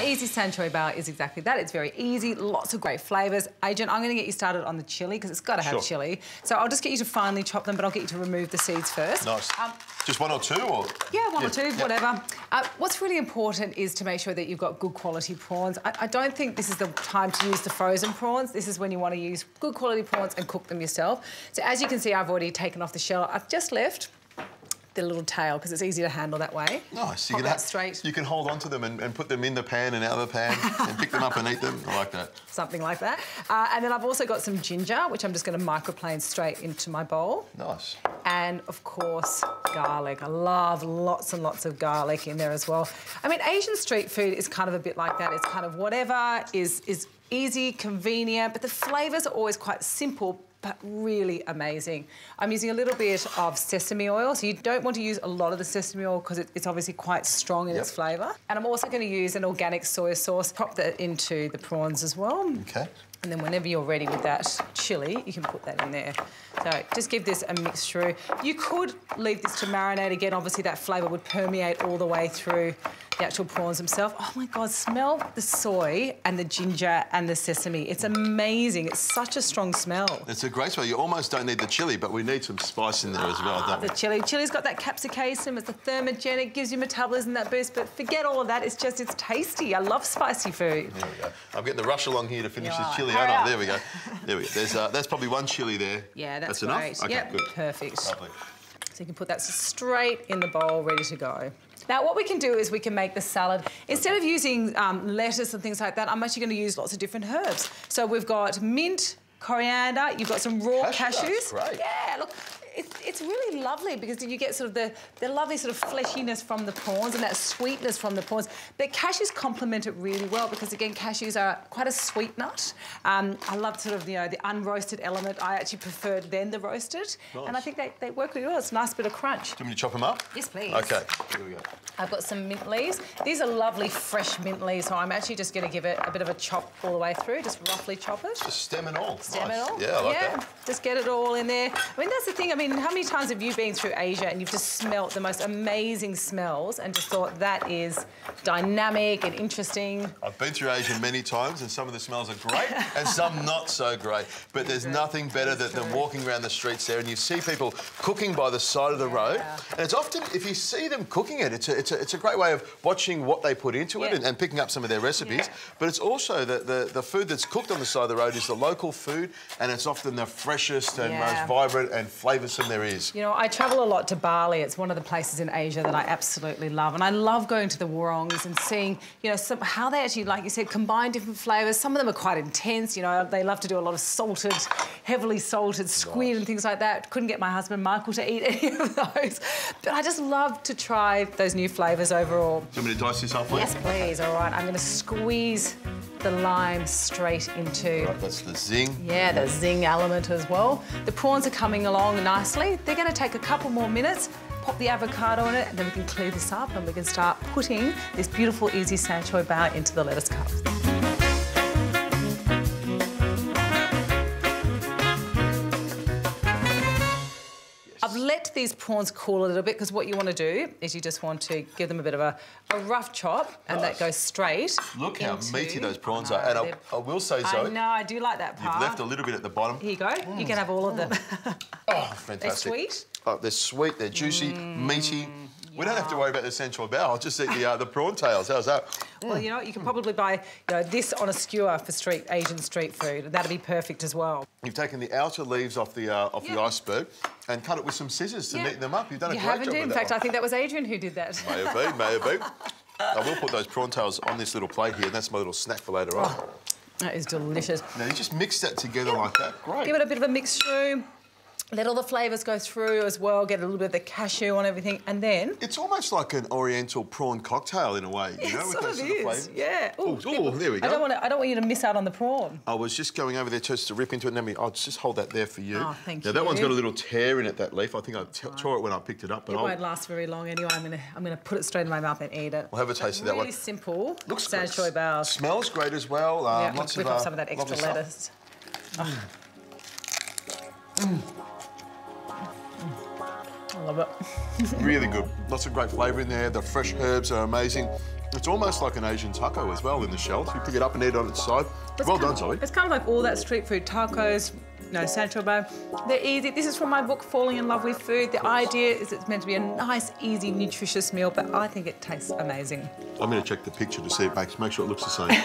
my easy Choy Bao is exactly that. It's very easy, lots of great flavours. Adrian, I'm going to get you started on the chilli because it's got to have chilli. So I'll just get you to finely chop them, but I'll get you to remove the seeds first. Nice. Just one or two, or? Yeah, one or two, whatever. What's really important is to make sure that you've got good quality prawns. I don't think this is the time to use the frozen prawns. This is when you want to use good quality prawns and cook them yourself. So as you can see, I've already taken off the shell. I've just left the little tail because it's easier to handle that way. Nice. You can straight. You can hold on to them and put them in the pan and out of the pan and pick them up and eat them. I like that. Something like that. And then I've also got some ginger, which I'm just going to microplane straight into my bowl. Nice. And, of course, garlic. I love lots and lots of garlic in there as well. I mean, Asian street food is kind of a bit like that. It's kind of whatever is easy, convenient, but the flavours are always quite simple, but really amazing. I'm using a little bit of sesame oil, so you don't want to use a lot of the sesame oil because it's obviously quite strong in its flavour. And I'm also going to use an organic soy sauce, pop that into the prawns as well. Okay. And then whenever you're ready with that chilli, you can put that in there. So just give this a mix through. You could leave this to marinate again. Obviously, that flavour would permeate all the way through the actual prawns themselves. Oh, my God, smell the soy and the ginger and the sesame. It's amazing. It's such a strong smell. It's a great smell. You almost don't need the chilli, but we need some spice in there as well, don't we? The chilli. Chilli's got that capsaicin. It's a thermogenic, gives you metabolism, that boost. But forget all of that. It's tasty. I love spicy food. There we go. I'm getting the rush along here to finish this chilli. Oh, no, there we go. There we go. That's probably one chilli there. Yeah, that's enough? great. Okay, yep, good. Perfect. Lovely. So you can put that straight in the bowl, ready to go. Now, what we can do is we can make the salad. Instead of using lettuce and things like that, I'm actually going to use lots of different herbs. So we've got mint, coriander, you've got some raw cashews. Great. Yeah, look. It's really lovely because you get sort of the lovely sort of fleshiness from the prawns and that sweetness from the prawns. The cashews complement it really well because, again, cashews are quite a sweet nut. I love sort of, the unroasted element. I actually prefer then the roasted. Nice. And I think they work really well. It's a nice bit of crunch. Do you want me to chop them up? Yes, please. OK, here we go. I've got some mint leaves. These are lovely fresh mint leaves, so I'm actually just going to give it a bit of a chop all the way through, just roughly chop it. Just stem and all. Stem it all. Yeah, I like that. Just get it all in there. I mean, that's the thing. I mean, how many times have you been through Asia and you've just smelt the most amazing smells and just thought that is dynamic and interesting? I've been through Asia many times and some of the smells are great and some not so great. But there's nothing better than walking around the streets there and you see people cooking by the side of the road. And it's often, if you see them cooking it, it's a great way of watching what they put into it and picking up some of their recipes. But it's also the food that's cooked on the side of the road is the local food and it's often the freshest and most vibrant and flavoursome there is. You know, I travel a lot to Bali. It's one of the places in Asia that I absolutely love. And I love going to the wurrongs and seeing, how they actually, like you said, combine different flavours. Some of them are quite intense. They love to do a lot of salted, heavily salted squid and things like that. Couldn't get my husband Michael to eat any of those. But I just love to try those new flavours overall. Do you want me to dice this up for you? Yes, please. All right. I'm going to squeeze the lime straight into... Right, that's the zing. Yeah, the zing element as well. The prawns are coming along nicely. They're going to take a couple more minutes, pop the avocado in it, and then we can clear this up and we can start putting this beautiful, easy Choy Bao into the lettuce cups. I've let these prawns cool a little bit because what you want to do is you just want to give them a bit of a rough chop and that goes straight. Look how meaty those prawns are. And I will say, Zoe... I know, I do like that part. You've left a little bit at the bottom. Here you go. You can have all of them. Oh, fantastic. They're sweet? Oh, they're sweet, they're juicy, meaty. We don't have to worry about the Choy Bao. I'll just eat the prawn tails. How's that? Well, you can probably buy this on a skewer for Asian street food. That'd be perfect as well. You've taken the outer leaves off the iceberg and cut it with some scissors to neaten them up. You've done a great job with that. In fact, I think that was Adrian who did that. May have been, may have been. I will put those prawn tails on this little plate here, and that's my little snack for later on. That is delicious. Now, you just mix that together like that. Great. Give it a bit of a mixture. Let all the flavours go through as well, get a little bit of the cashew on everything, and then... It's almost like an oriental prawn cocktail in a way, you know, with those sort of flavours. Yeah. Oh, there we go. I don't want you to miss out on the prawn. I was just going over there just to rip into it, and then I'll just hold that there for you. Oh, thank you. Now, that one's got a little tear in it, that leaf. I think I tore it when I picked it up. But it won't last very long anyway. I'm gonna put it straight in my mouth and eat it. We'll have a taste of that one. Really simple. Looks Choy Bao. Smells great as well. Lots of some of that extra lettuce. I love it. Really good. Lots of great flavour in there. The fresh herbs are amazing. It's almost like an Asian taco as well in the shells. You pick it up and eat it on its side. Well done, Zoe. It's kind of like all that street food tacos, Choy Bao. They're easy. This is from my book, Falling in Love with Food. The idea is it's meant to be a nice, easy, nutritious meal, but I think it tastes amazing. I'm going to check the picture to see it make sure it looks the same.